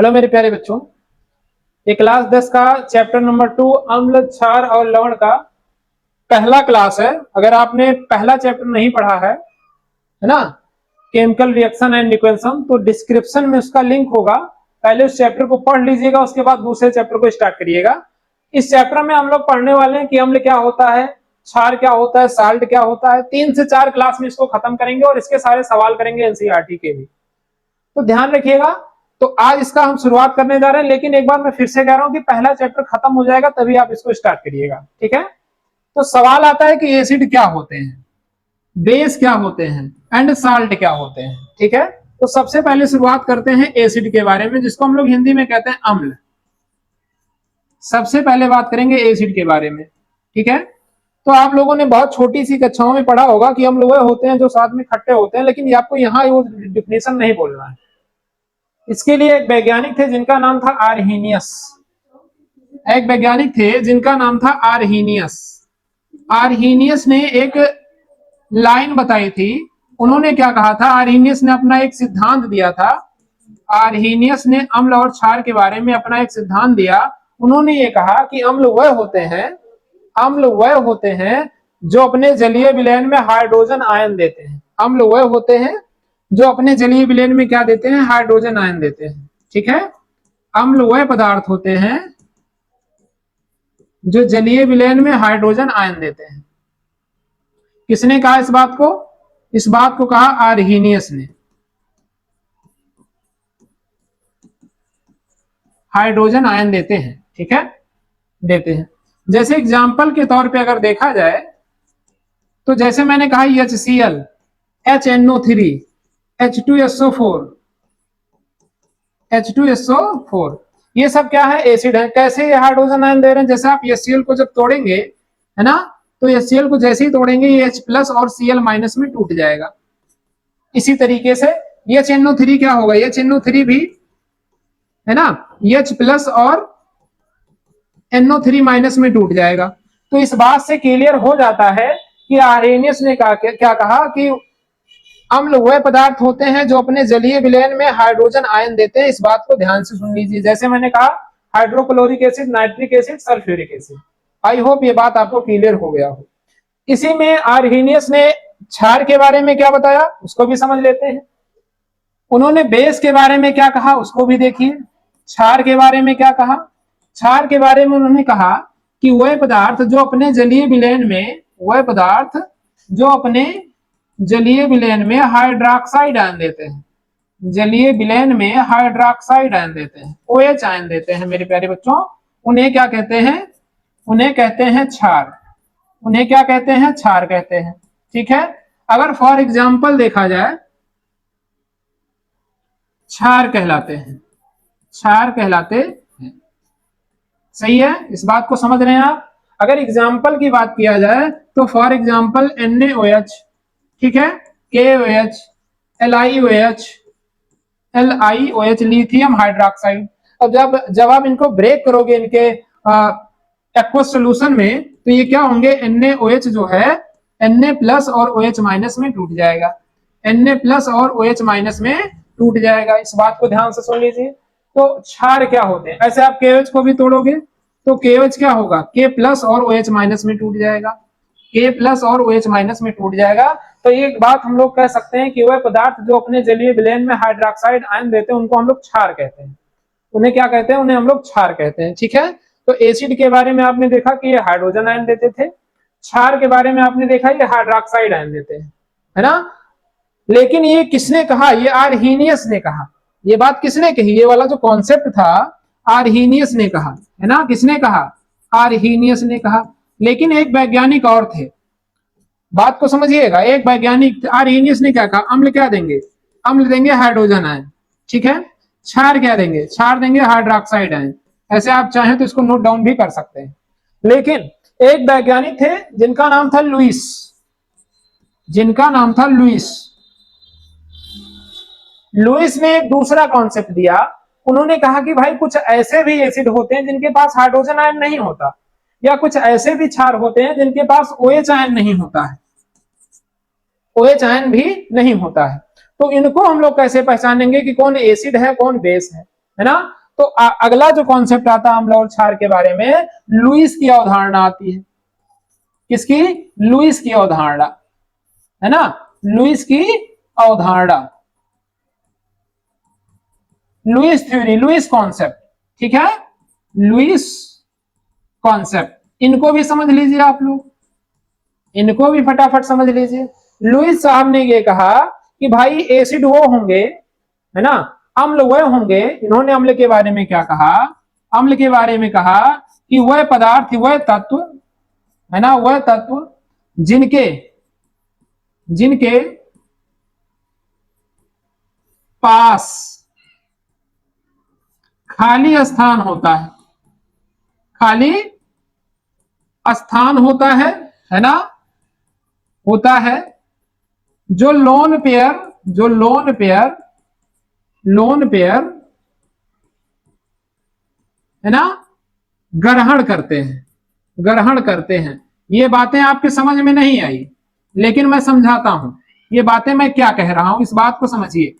Hello मेरे प्यारे बच्चों, ये क्लास 10 का चैप्टर नंबर 2 अम्ल, क्षार और लवण का पहला क्लास है। अगर आपने पहला चैप्टर नहीं पढ़ा है ना, केमिकल रिएक्शन एंड इक्वेशन, तो डिस्क्रिप्शन में उसका लिंक होगा। पहले उस चैप्टर को पढ़ लीजिएगा, उसके बाद दूसरे चैप्टर को स्टार्ट करिएगा। इस चैप्टर में हम लोग पढ़ने वाले हैं कि अम्ल क्या होता है, क्षार क्या होता है, साल्ट क्या होता है। 3 से 4 क्लास में इसको खत्म करेंगे और इसके सारे सवाल करेंगे एनसीईआरटी के भी, तो ध्यान रखिएगा। तो आज इसका हम शुरुआत करने जा रहे हैं, लेकिन एक बार मैं फिर से कह रहा हूं कि पहला चैप्टर खत्म हो जाएगा तभी आप इसको स्टार्ट करिएगा, ठीक है। तो सवाल आता है कि एसिड क्या होते हैं, बेस क्या होते हैं एंड साल्ट क्या होते हैं, ठीक है। तो सबसे पहले शुरुआत करते हैं एसिड के बारे में, जिसको हम लोग हिंदी में कहते हैं अम्ल। सबसे पहले बात करेंगे एसिड के बारे में, ठीक है। तो आप लोगों ने बहुत छोटी सी कक्षाओं में पढ़ा होगा कि अम्ल वह होते हैं जो साथ में खट्टे होते हैं, लेकिन आपको यहाँ वो डिफिनेशन नहीं बोलना है। इसके लिए एक वैज्ञानिक थे जिनका नाम था आर्हीनियस। एक वैज्ञानिक थे जिनका नाम था आर्हीनियस। आर्हीनियस ने एक लाइन बताई थी। उन्होंने क्या कहा था, आर्हीनियस ने अपना एक सिद्धांत दिया था। आर्हीनियस ने अम्ल और क्षार के बारे में अपना एक सिद्धांत दिया। उन्होंने ये कहा कि अम्ल वह होते हैं जो अपने जलीय विलयन में हाइड्रोजन आयन देते हैं। अम्ल वह होते हैं जो अपने जलीय विलयन में क्या देते हैं, हाइड्रोजन आयन देते हैं, ठीक है। अम्ल वह पदार्थ होते हैं जो जलीय विलयन में हाइड्रोजन आयन देते हैं। किसने कहा इस बात को? इस बात को कहा आर्हीनियस ने। हाइड्रोजन आयन देते हैं, ठीक है, देते हैं। जैसे एग्जाम्पल के तौर पे अगर देखा जाए तो जैसे मैंने कहा HCl, HNO3, H2SO4, H2SO4, ये सब क्या है, एसिड है। कैसे ये हाइड्रोजन आयन दे रहे हैं? जैसे आप HCl को जब तोड़ेंगे, है ना, तो HCl को जैसे ही तोड़ेंगे ये H प्लस और Cl माइनस में टूट जाएगा। इसी तरीके से HNO3 क्या होगा, HNO3 भी, है ना, H प्लस और NO3 माइनस में टूट जाएगा। तो इस बात से क्लियर हो जाता है कि आर्हेनियस ने क्या कहा कि अम्ल वह पदार्थ होते हैं जो अपने जलीय विलयन में हाइड्रोजन आयन देते हैं। इस बात को ध्यान से सुन लीजिए। जैसे मैंने कहा hydrochloric acid, nitric acid, sulphuric acid. I hope ये बात आपको क्लियर हो गया हो। इसी में आर्हेनियस ने क्षार के बारे में क्या बताया उसको भी समझ लेते हैं। उन्होंने बेस के बारे में क्या कहा उसको भी देखिए। क्षार के बारे में क्या कहा? क्षार के बारे में उन्होंने कहा कि वह पदार्थ जो अपने जलीय विलयन में, वह पदार्थ जो अपने जलीय विलयन में हाइड्रोक्साइड आयन देते हैं, जलीय विलयन में हाइड्रोक्साइड आयन देते हैं, OH आयन देते हैं मेरे प्यारे बच्चों, उन्हें क्या कहते हैं? उन्हें कहते हैं क्षार। उन्हें क्या कहते हैं? क्षार कहते हैं, ठीक है। अगर फॉर एग्जाम्पल देखा जाए, क्षार कहलाते हैं, क्षार कहलाते हैं, सही है, इस बात को समझ रहे हैं आप। अगर एग्जाम्पल की बात किया जाए तो फॉर एग्जाम्पल NaOH, ठीक है, KOH, LiOH, लिथियम हाइड्रोक्साइड। अब जब आप इनको ब्रेक करोगे इनके एक्वस सोल्यूशन में, तो ये क्या होंगे, NaOH जो है Na प्लस और OH माइनस में टूट जाएगा, Na प्लस और OH माइनस में टूट जाएगा। इस बात को ध्यान से सुन लीजिए। तो क्षार क्या होते हैं? ऐसे आप KOH को भी तोड़ोगे तो KOH क्या होगा, K प्लस और OH माइनस में टूट जाएगा, K प्लस और OH माइनस में टूट जाएगा। तो एक बात हम लोग कह सकते हैं कि वह पदार्थ जो अपने जलीय विलयन में हाइड्रोक्साइड आयन देते हैं उनको हम लोग क्षार कहते हैं। उन्हें क्या कहते हैं? उन्हें हम लोग क्षार कहते हैं, ठीक है। तो एसिड के बारे में आपने देखा कि ये हाइड्रोजन आयन देते थे। क्षार के बारे में आपने देखा ये हाइड्रोक्साइड आयन देते हैं, है ना। लेकिन ये किसने कहा? ये आर्हेनियस ने कहा। ये बात किसने कही? ये वाला जो कॉन्सेप्ट था आर्हेनियस ने कहा, है ना। किसने कहा? आर्हेनियस ने कहा। लेकिन एक वैज्ञानिक और थे, बात को समझिएगा। एक वैज्ञानिक आर्हेनियस ने क्या कहा, अम्ल क्या देंगे? अम्ल देंगे हाइड्रोजन आयन, ठीक है। क्षार क्या देंगे? क्षार देंगे हाइड्रोक्साइड आयन। ऐसे आप चाहें तो इसको नोट डाउन भी कर सकते हैं। लेकिन एक वैज्ञानिक थे जिनका नाम था लुइस, जिनका नाम था लुइस। लुइस ने एक दूसरा कॉन्सेप्ट दिया। उन्होंने कहा कि भाई कुछ ऐसे भी एसिड होते हैं जिनके पास हाइड्रोजन आयन नहीं होता, या कुछ ऐसे भी क्षार होते हैं जिनके पास OH आयन नहीं होता है, OH आयन भी नहीं होता है। तो इनको हम लोग कैसे पहचानेंगे कि कौन एसिड है कौन बेस है है ना। तो अगला जो कॉन्सेप्ट आता है अम्ल और क्षार के बारे में, लुईस की अवधारणा आती है। किसकी? लुईस की अवधारणा, है ना, लुईस की अवधारणा, लुईस थ्योरी, लुईस कॉन्सेप्ट, ठीक है, लुईस कॉन्सेप्ट। इनको भी समझ लीजिए आप लोग, इनको भी फटाफट समझ लीजिए। लुईस साहब ने ये कहा कि भाई एसिड वो होंगे, है ना, अम्ल वह होंगे। इन्होंने अम्ल के बारे में क्या कहा? अम्ल के बारे में कहा कि वह पदार्थ, वह तत्व, है ना, वह तत्व जिनके जिनके पास खाली स्थान होता है, खाली स्थान है ना, होता है, जो लोन पेयर, जो लोन पेयर, लोन पेयर, है ना, ग्रहण करते हैं, ग्रहण करते हैं। ये बातें आपके समझ में नहीं आई, लेकिन मैं समझाता हूं। ये बातें मैं क्या कह रहा हूं, इस बात को समझिए,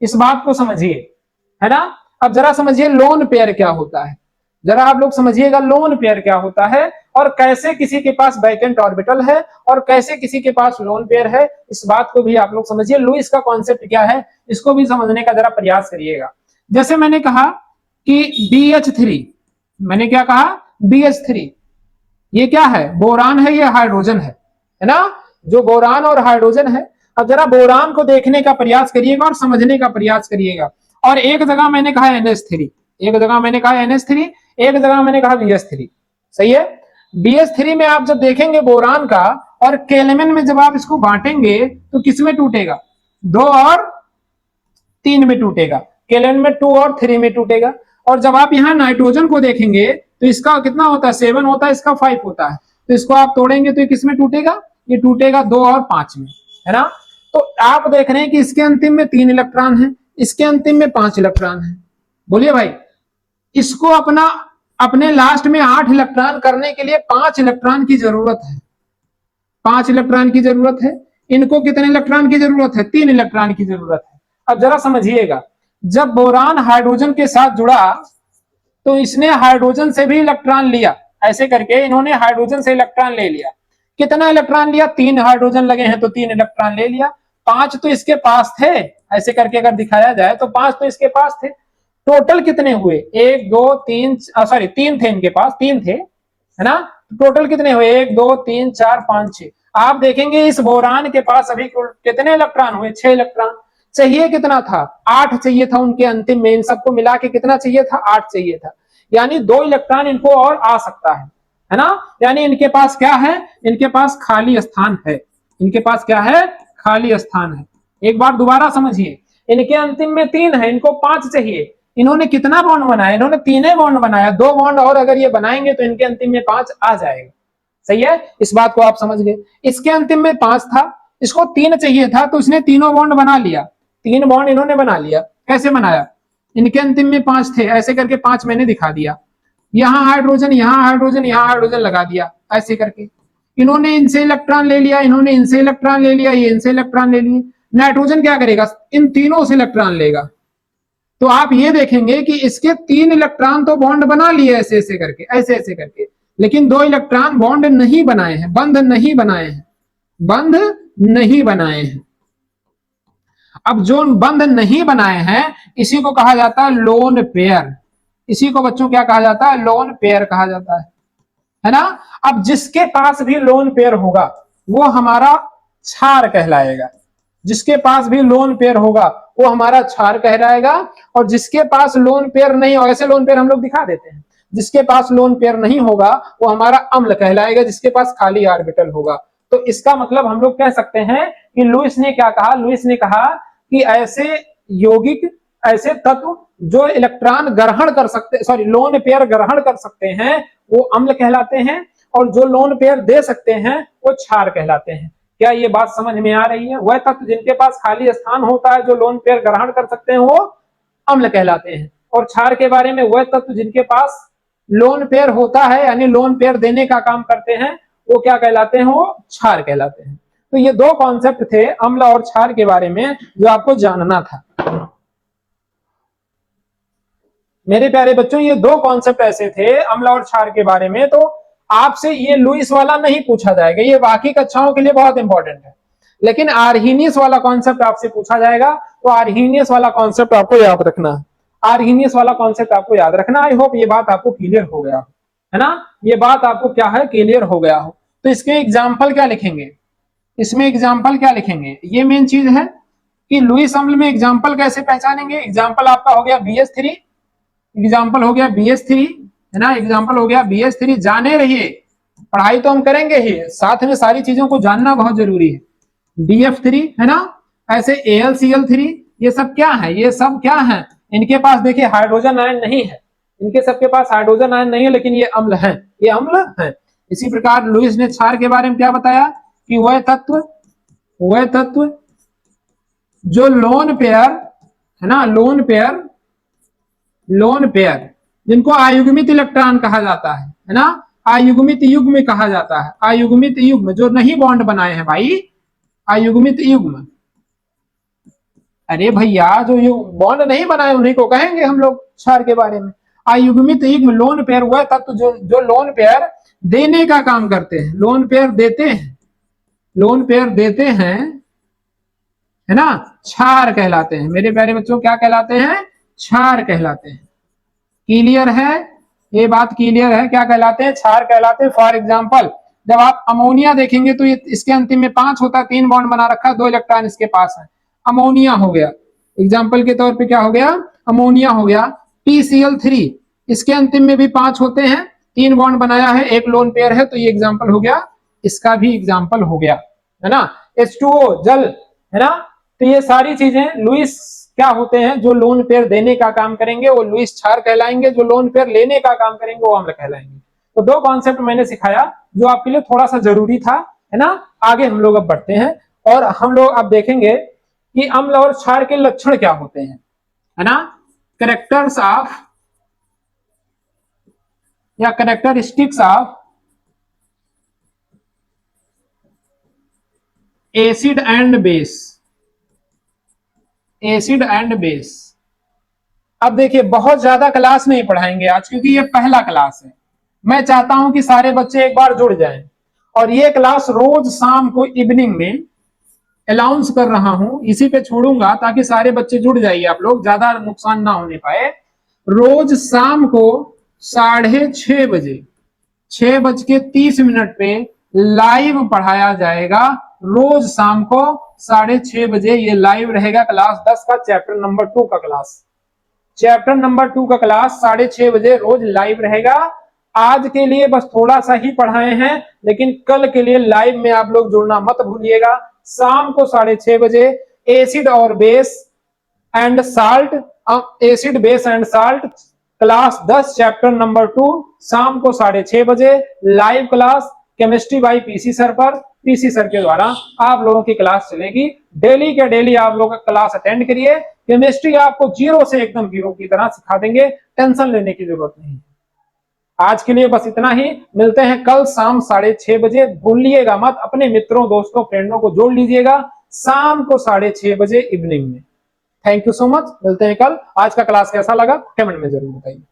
इस बात को समझिए, है ना। अब जरा समझिए लोन पेयर क्या होता है, जरा आप लोग समझिएगा लोन पेयर क्या होता है, और कैसे किसी के पास वैकेंट ऑर्बिटल है और कैसे किसी के पास लोन पेयर है, इस बात को भी आप लोग समझिए। लुईस का कॉन्सेप्ट क्या है, इसको भी समझने का जरा प्रयास करिएगा। जैसे मैंने कहा कि BH3, मैंने क्या कहा, BH3, ये क्या है? बोरान है, ये हाइड्रोजन है ना, जो बोरान और हाइड्रोजन है। अब जरा बोरान को देखने का प्रयास करिएगा और समझने का प्रयास करिएगा। और एक जगह मैंने कहा NH3, एक जगह मैंने कहा NH3, एक जगह मैंने कहा BH3, सही है। BH3 में आप जब देखेंगे बोरान का, और केल्विन में जब आप इसको बांटेंगे तो किसमें टूटेगा? 2 और 3 में टूटेगा, केल्विन में 2 और 3 में टूटेगा। और जब आप यहाँ नाइट्रोजन को देखेंगे तो इसका कितना होता है? 7 होता है, इसका 5 होता है। तो इसको आप तोड़ेंगे तो ये किसमें टूटेगा? ये टूटेगा 2 और 5 में, है ना। तो आप देख रहे हैं कि इसके अंतिम में 3 इलेक्ट्रॉन है, इसके अंतिम में 5 इलेक्ट्रॉन है। बोलिए भाई, इसको अपना अपने लास्ट में 8 इलेक्ट्रॉन करने के लिए 5 इलेक्ट्रॉन की जरूरत है, 5 इलेक्ट्रॉन की जरूरत है। इनको कितने इलेक्ट्रॉन की जरूरत है? 3 इलेक्ट्रॉन की जरूरत है। अब जरा समझिएगा, जब बोरान हाइड्रोजन के साथ जुड़ा तो इसने हाइड्रोजन से भी इलेक्ट्रॉन लिया, ऐसे करके इन्होंने हाइड्रोजन से इलेक्ट्रॉन ले लिया। कितना इलेक्ट्रॉन लिया? 3 हाइड्रोजन लगे हैं तो 3 इलेक्ट्रॉन ले लिया। 5 तो इसके पास थे, ऐसे करके अगर दिखाया जाए तो 5 तो इसके पास थे। टोटल कितने हुए? 1 2 3, सॉरी 3 थे इनके पास, 3 थे, है ना। टोटल कितने हुए? 1 2 3 4 5 6। आप देखेंगे इस बोरान के पास अभी कितने इलेक्ट्रॉन हुए? 6 इलेक्ट्रॉन। चाहिए कितना था? 8 चाहिए था उनके अंतिम में। इन सबको मिला के कितना चाहिए था? 8 चाहिए था। यानी 2 इलेक्ट्रॉन इनको और आ सकता है ना। यानी इनके पास क्या है? इनके पास खाली स्थान है, इनके पास क्या है? खाली स्थान है। एक बार दोबारा समझिए, इनके अंतिम में 3 है, इनको 5 चाहिए। इन्होंने कितना बॉन्ड बनाया? इन्होंने 3 बॉन्ड बनाया। 2 बॉन्ड और अगर ये बनाएंगे तो इनके अंतिम में 5 आ जाएगा, सही है। इस बात को आप समझ गए। इसके अंतिम में 5 था, इसको 3 चाहिए था, तो इसने तीनों बॉन्ड बना लिया। 3 बॉन्ड इन्होंने बना लिया। कैसे बनाया? इनके अंतिम में 5 थे, ऐसे करके 5 मैंने दिखा दिया। यहाँ हाइड्रोजन, यहाँ हाइड्रोजन, यहाँ हाइड्रोजन लगा दिया, ऐसे करके। इन्होंने इनसे इलेक्ट्रॉन ले लिया, इन्होंने इनसे इलेक्ट्रॉन ले लिया, ये इनसे इलेक्ट्रॉन ले लिए। नाइट्रोजन क्या करेगा? इन तीनों से इलेक्ट्रॉन लेगा। तो आप ये देखेंगे कि इसके 3 इलेक्ट्रॉन तो बॉन्ड बना लिए ऐसे ऐसे करके, ऐसे ऐसे करके, लेकिन 2 इलेक्ट्रॉन बॉन्ड नहीं बनाए हैं, बंध नहीं बनाए हैं, बंध नहीं बनाए हैं। अब जो बंध नहीं बनाए हैं इसी को कहा जाता है लोन पेयर। इसी को बच्चों क्या कहा जाता है? लोन पेयर कहा जाता है ना। अब जिसके पास भी लोन पेयर होगा वो हमारा क्षार कहलाएगा, जिसके पास भी लोन पेयर होगा वो हमारा क्षार कहलाएगा। और जिसके पास लोन पेयर नहीं हो, ऐसे लोन पेयर हम लोग दिखा देते हैं, जिसके पास लोन पेयर नहीं होगा वो हमारा अम्ल कहलाएगा, जिसके पास खाली ऑर्बिटल होगा। तो इसका मतलब हम लोग कह सकते हैं कि लुईस ने क्या कहा? लुईस ने कहा कि ऐसे यौगिक, ऐसे तत्व जो इलेक्ट्रॉन ग्रहण कर सकते, सॉरी लोन पेयर ग्रहण कर सकते हैं, वो अम्ल कहलाते हैं, और जो लोन पेयर दे सकते हैं वो क्षार कहलाते हैं। क्या ये बात समझ में आ रही है? वह तत्व जिनके पास खाली स्थान होता है, जो लोन पेयर ग्रहण कर सकते हैं, वो अम्ल कहलाते हैं। और क्षार के बारे में, वह तत्व जिनके पास लोन पेयर होता है, यानी लोन पेयर देने का काम करते हैं, वो क्या कहलाते हैं? वो क्षार कहलाते हैं। तो ये 2 कॉन्सेप्ट थे अम्ल और क्षार के बारे में जो आपको जानना था। मेरे प्यारे बच्चों ये दो कॉन्सेप्ट ऐसे थे अम्ल और क्षार के बारे में, तो आपसे ये लुईस वाला नहीं पूछा जाएगा, ये बाकी कक्षाओं के लिए बहुत इंपॉर्टेंट है, लेकिन आर्हीनियस वाला कॉन्सेप्ट आपसे पूछा जाएगा। तो आर्हीनियस वाला कॉन्सेप्ट आपको याद रखना है, आर्हीनियस वाला कॉन्सेप्ट आपको याद रखना। आई होप ये बात आपको क्लियर हो गया है ना, ये बात आपको क्या है, क्लियर हो गया हो। तो इसके एग्जाम्पल क्या लिखेंगे, इसमें एग्जाम्पल क्या लिखेंगे, ये मेन चीज है कि लुईस अम्ल में एग्जाम्पल कैसे पहचानेंगे। एग्जाम्पल आपका हो गया BH3, एग्जाम्पल हो गया BH3 है ना, एग्जाम्पल हो गया BH3। जाने रहिए, पढ़ाई तो हम करेंगे ही, साथ में सारी चीजों को जानना बहुत जरूरी है। DF3 है ना, ऐसे AlCl3, ये सब क्या है, ये सब क्या है, इनके पास देखिए हाइड्रोजन आयन नहीं है, इनके सबके पास हाइड्रोजन आयन नहीं है, लेकिन ये अम्ल है, ये अम्ल है। इसी प्रकार लुईस ने क्षार के बारे में क्या बताया कि वह तत्व जो लोन पेयर है ना, लोन पेयर जिनको आयुग्मित इलेक्ट्रॉन कहा जाता है ना, आयुग्मित युग्म कहा जाता है, आयुग्मित युग्म जो नहीं बॉन्ड बनाए हैं भाई, आयुग्मित युग्म। अरे भैया जो बॉन्ड नहीं बनाए उन्हीं को कहेंगे हम लोग क्षार के बारे में। आयुग्मित युग्म लोन पेयर वह तत्व जो लोन पेयर देने का काम करते हैं, लोन पेयर देते हैं, लोन पेयर देते हैं है ना, क्षार कहलाते हैं। मेरे प्यारे बच्चों क्या कहलाते हैं, क्षार कहलाते हैं। क्लियर है, ये बात क्लियर है, क्या कहलाते हैं, क्षार कहलाते हैं। फॉर एग्जाम्पल जब आप अमोनिया देखेंगे तो ये इसके अंतिम में 5 होता है, 3 बॉन्ड बना रखा है, 2 इलेक्ट्रॉन इसके पास है, अमोनिया हो गया। एग्जाम्पल के तौर पे क्या हो गया, अमोनिया हो गया। PCl3 इसके अंतिम में भी 5 होते हैं, 3 बॉन्ड बनाया है, 1 लोन पेयर है, तो ये एग्जाम्पल हो गया, इसका भी एग्जाम्पल हो गया है ना। H2O जल है ना, तो ये सारी चीजें लुईस क्या होते हैं, जो लोन पेयर देने का काम करेंगे वो लुईस क्षार कहलाएंगे, जो लोन पेयर लेने का काम करेंगे वो अम्ल कहलाएंगे। तो 2 कॉन्सेप्ट मैंने सिखाया जो आपके लिए थोड़ा सा जरूरी था है ना। आगे हम लोग अब बढ़ते हैं और हम लोग अब देखेंगे कि अम्ल और क्षार के लक्षण क्या होते हैं है ना, कैरेक्टर्स ऑफ या characteristics of acid and base, acid and base. अब देखिए बहुत ज्यादा क्लास नहीं पढ़ाएंगे आज क्योंकि ये पहला क्लास है, मैं चाहता हूं कि सारे बच्चे एक बार जुड़ जाएं, और ये क्लास रोज शाम को इवनिंग में अनाउंस कर रहा हूं, इसी पे छोड़ूंगा ताकि सारे बच्चे जुड़ जाइए, आप लोग ज्यादा नुकसान ना होने पाए। रोज शाम को 6:30 बजे 6:30 पे लाइव पढ़ाया जाएगा, रोज शाम को 6:30 बजे ये लाइव रहेगा। क्लास 10 का चैप्टर नंबर 2 का क्लास, चैप्टर नंबर 2 का क्लास 6:30 बजे रोज लाइव रहेगा। आज के लिए बस थोड़ा सा ही पढ़ाए हैं, लेकिन कल के लिए लाइव में आप लोग जुड़ना मत भूलिएगा। शाम को 6:30 बजे एसिड और base and salt, acid base and salt class 10 chapter number 2 शाम को 6:30 बजे live class chemistry by PC sir पर, पीसी सर के द्वारा आप लोगों की क्लास चलेगी। डेली के डेली आप लोग क्लास अटेंड करिए, केमिस्ट्री आपको 0 से एकदम 0 की तरह सिखा देंगे, टेंशन लेने की जरूरत नहीं। आज के लिए बस इतना ही, मिलते हैं कल शाम 6:30 बजे। भूलिएगा मत, अपने मित्रों दोस्तों फ्रेंडों को जोड़ लीजिएगा शाम को 6:30 बजे इवनिंग में। थैंक यू सो मच, मिलते हैं कल। आज का क्लास कैसा लगा कमेंट में जरूर बताइए।